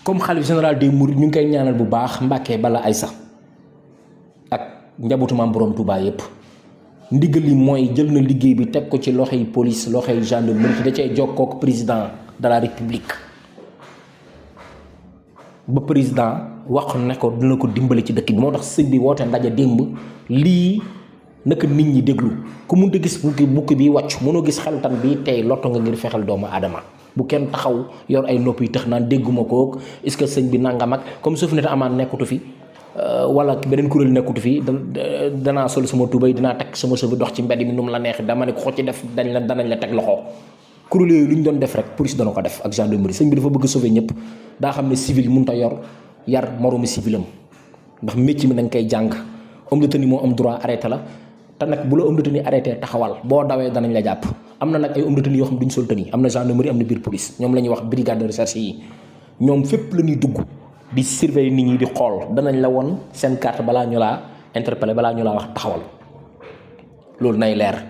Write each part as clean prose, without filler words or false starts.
comme xalif général des mourides ñu ngi koy ñaanal bu baax Mbàkke bala Aysa ak njabootu maam borom Touba yépp ndigal li mooy jël na liggéey bi teg ko ci loxoy police loxoy gendarmerie da cee jokkook président de la république ba président wax ne ko dina ko dimbali ci dëkk bi moo tax sëñ bi woote ndaje démb lii naka nit ñi déglu ku mënta gis bukki bi wàcc mënoo gis xeltan bi tey lotto nga ngir fexeel doomu aadama bu kenn taxaw yor ay nopp yi tax naan dégguma ko est-ce que sëñ bi nangam ak comme suuf nit amaan nekkutu fi wala beneen kuréel nekkutu fi danaa sol sama tubay dinaa teg sama sëf dox ci mbedd mi nu mu la neex dama ne ko ci def danañ la teg loxo kuréel yooyu lu ñu doon def rek police dana ko def ak gendarmerie sëñ bi dafa bëgg sauver ñëpp daa xam ne civil mënut a yar moroomu civilam ndax métier mi dañ koy jàng homme de tenue moo am droit arrêté la te nag bu la homme de tenue arrêté taxawal boo dawee danañ la jàpp am na nag ay homme de tenue yoo xam duñ sol tenue am na gendarmerie am na biir police ñoom la ñuy wax brigade de recherche yi ñoom fépp la ñuy dugg di surveiller nit ñi di xool danañ la won seen carte balaa ñu laa interpeller balaa ñu laa wax taxawal loolu nay leer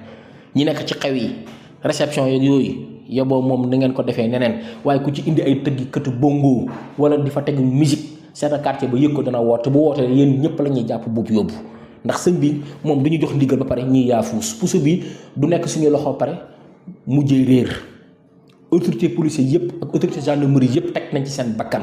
ñi nekk ci xew yi réception yeeg yooyu yoboo moom na ngeen ko defee neneen waaye ku ci indi ay tëggi këtu bongo wala di fa teg musique seen quartier ba yëg ko dana woote bu wootee yéen ñëpp la ñuy jàpp buubu yóbbu ndax sëñ bi moom duñu jox ndigal ba pare ñiy yaafuus puso bi du nekk suñu loxo pare mujjee réer autorité policier yëpp ak autorité gendarmerie yëpp teg nañ ci seen bakkan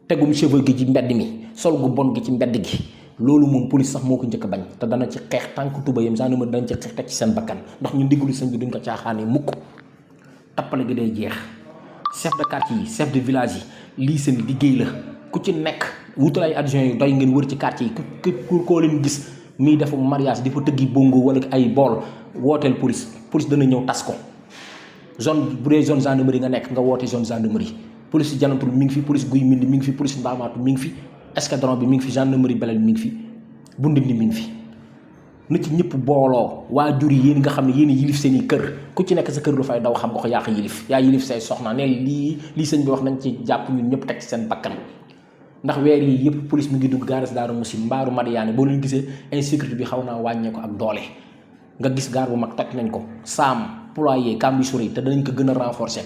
tegum cheveux gi ci mbedd mi sol gu bon gi ci mbedd gi loolu moom police sax moo ko njëkk a bañ te dana ci xeex tànk tuba yam gendarmerie dana ci xeex teg ci seen bakkan ndax ñu ndigalu sëñ bi duñ ko caaxaane mukk tappale gi day jeex chef de quartier yi chef de village yi lii seen liggéey la ku ci nekk wutal ay adjoint yu doy ngeen wër ci quartier yi ku koo leen gis muy defu mariage di fa tëggi bongo wala ay bool wooteel police dana ñëw tas ko zone bu dee zone gendarmerie nga nekk nga woote zone gendarmerie police Jannatul mi ngi fi police Guy Mbind mi ngi fi police Ndamatou mi ngi fi escadron bi mi ngi fi gendarmerie Belel mi ngi fi bu Ndindi mi ngi fi na ci ñëpp booloo waajur yi yéen nga xam ne yéen yilif seen i kër ku ci nekk sa kër lu fay daw xam nga ko yaa ko yilif yaa yilif say soxna ne lii sëñ bi wax nañ ci jàpp ñun ñëpp teg ci seen bakkan ndax weer yi yëpp police mi ngi dugg gaaras Daaru Musi mbaaru Madiyaane boo leen gisee insécurité bi xaw naa wàññee ko ak doole nga gis gaar bu mag toj nañ ko saam ployer Cambousouré te danañ ko gën a renforcer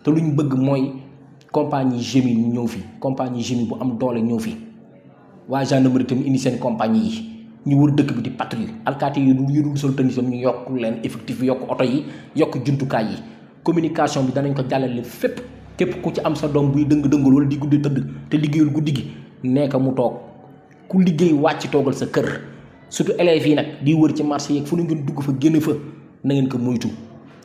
te luñ bëgg mooy compagnie GMI ñëw fi compagnie GMI bu am doole ñëw fi waa gendarmerie tamit indi seen compagnie yi ñu wër dëkk bi di patrouille alkaati yi yu dul sol tenue ñu yokk leen effectif yokk oto yi yokk jumtukaay yi communication bi danañ ko jàllale fépp képp ku ci am sa doom buy dëng-dëngal wala di guddi tëdd te liggéeyul guddi gi nekk mu toog ku liggéey wàcc toogal sa kër surtout élèves yi nag di wër ci marché yeeg fu nu ngeen dugg fa génn fa na ngeen ko moytu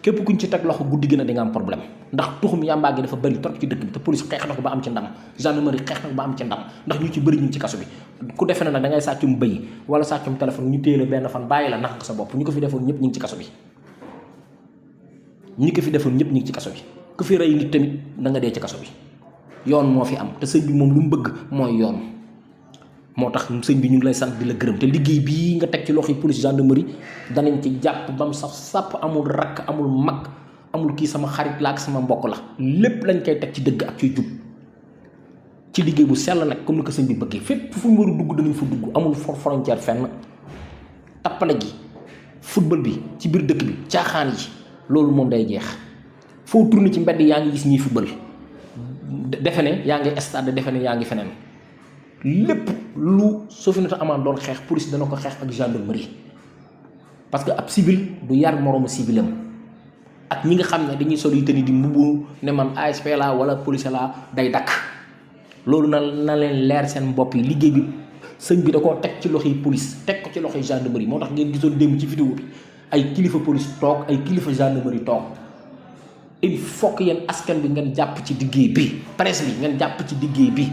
képp kuñ ci teg loxo guddi gi na di nga am problème ndax tuxum yàmbaa gi dafa bëri trop ci dëkk bi te police xeex na ko ba am ci ndam gendarmerie xeex na ko ba am ci ndam ndax ñu ci bëri ñu ci kaso bi ku defe na nag da ngay sàccum bëy wala sàccum téléphone ñu téye la benn fan bàyyi la nax nga sa bopp ñu ko fi defoon ñëpp ñu ngi ci kaso bi ku fi rey nit tamit da nga dee ci kaso bi yoon moo fi am te sëñ bi moom lu mu bëgg mooy yoon moo tax sëñ bi ñu ngi lay sant di la gërëm te liggéey bii nga teg ci loxo yi police gendarmerie danañ ci jàpp bam saf sàpp amul rakk amul mag amul kii sama xarit la ak sama mbokk la lépp lañ koy teg ci dëgg ak ciy jub ci liggéey bu sell nag comme ni ko sëñ bi bëggee fépp fu mu war a dugg danañ fa dugg amul frontière fenn tappale gi football bi ci biir dëkk bi caaxaan yi loolu moom day jeex foo tourné ci mbedd yaa ngi gis ñiy football defe ne yaa ngi stade defe ne yaa ngi feneen lépp lu Sofinata Amaan doon xeex police dana ko xeex ak gendarmerie parce que ab civil du yar moroomu civilam ak ñi nga xam ne dañuy sol yi tani di mbubu ne man ASP la wala police la day dakk loolu na leen leer seen bopp yi liggéey bi sëñ bi da koo teg ci loxoy police teg ko ci loxoy gendarmerie moo tax ngeen gisoon démb ci vidéo bi ay kilifa police toog ay kilifa gendarmerie toog il faut que yéen askan bi ngeen jàpp ci liggéey bi presse bi ngeen jàpp ci liggéey bi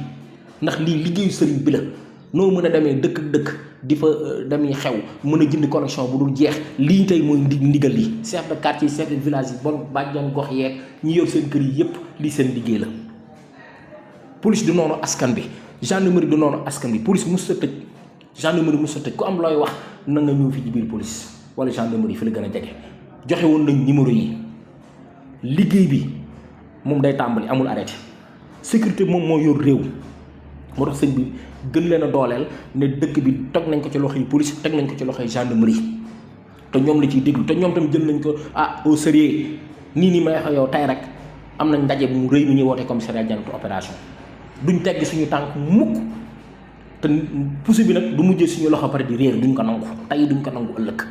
ndax lii liggéeyu sëriñ bi la noo mën a demee dëkk di fa demee xew mën a jënd connexion bu dul jeex lii tey mooy ndigal li chef de quartier chef de village yi bon bàjjan gox yeeg ñi yor seen kër yi yépp lii seen liggéey la police du noonu askan bi gendarmerie du noonu askan bi police mos sa tëj gendarmerie mos sa tëj ku am looy wax na nga ñëw fi ci biir police wala gendarmerie fi la gën a jege joxe woon nañ numéro yi liggéey bi moom day tàmbali amul arrêté sécurité moom moo yor réew moo tax sëñ bi gën leen a dooleel ne dëkk bi teg nañ ko ci loxoy police teg nañ ko ci loxoy gendarmerie te ñoom la ciy déglu te ñoom tamit jël nañ ko au sérieux nii may wax yow tay rek am nañ ndaje mu rëy mu ñuy woote commissariat Janatu opération duñ tegg suñu tànk mukk te pousse bi nag du mujjee suñu loxo pare di réer duñ ko nangu tey duñ ko nangu ëllëg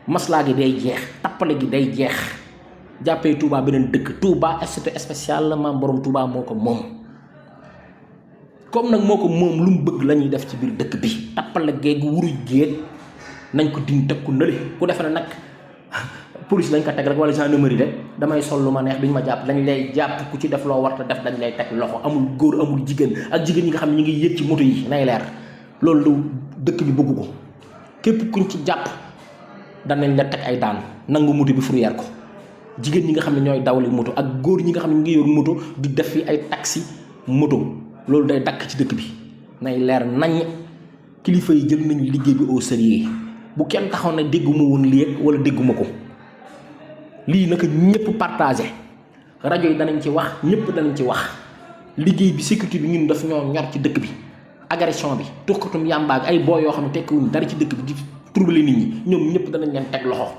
maslaa gi day jeex tappale gi day jeex jàppee Touba beneen dëkk Touba statut spécial la maam borom Touba moo ko moom comme nag moo ko moom lu mu bëgg la ñuy def ci biir dëkk bi tappale géeg wuruj géeg nañ ko din teg ku nële ku defe ne nag police lañ ko teg rek wala gendarmerie rek damay sol lu ma neex duñ ma jàpp dañ lay jàpp ku ci def loo warta def dañ lay teg loxo amul góor amul jigéen ak jigéen ñi nga xam ne ñu ngi yëg ci moto yi nay leer loolu lu dëkk bi bëgg ko képp kuñ ci jàpp danañ la teg ay daan nangu moto bi fourrière ko jigéen ñi nga xam ne ñooy dawali moto ak góor ñi nga xam ne ñu ngi yor moto di def fi ay taxi moto loolu day dakk ci dëkk bi nay leer nañ kilifa yi jël nañu liggéey bi au sérieux bu kenn taxaw ne dégguma woon lii wala dégguma ko lii naka ñëpp partagé rajo yi danañ ci wax ñëpp danañ ci wax liggéey bi sécurité bi ñun daf ñoo ñor ci dëkk bi agression bi tuxkatum yàmbaag ay boo yoo xam ne tekkiwuñ dara ci dëkk bi di troubler nit ñi ñoom ñëpp danañ leen teg loxo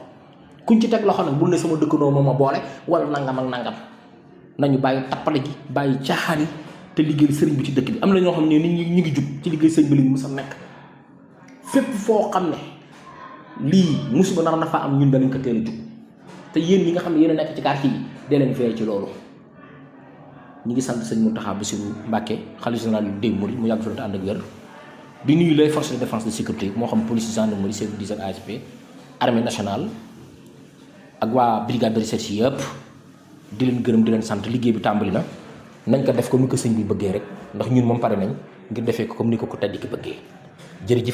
kuñ ci teg loxo nag bul ne sama dëkkandoo moo ma boole wala nangam ak nangam nañu bàyyi tappale gi bàyyi caaxaan yi te liggéey sëriñ bi ci dëkk bi am na ñoo xam ne nit ñi ñu ngi jug ci liggéey sëriñ bi li ñu mës a nekk fépp foo xam ne lii musiba nar na fa am ñun danañ ko teel a jug te yéen ñi nga xam ne yéen a nekk ci quartier yi dee leen fee ci loolu ñi ngi sant sëñ Mountakha Bassirou Mbacké khalife général des mourides mu yàgg fi ànd ak wér di nuyu les forces de défense de sécurité moo xam police gendarmerie service d'hygiène ASP armée nationale ak waa brigade de recherche yëpp di leen gërëm di leen sant liggéey bi tàmbali na nañ ko def comme ni ko sëñ bi bëggee rek ndax ñun moom pare nañ ngir defee ko comme ni ko tedd ki bëggee jërëjëf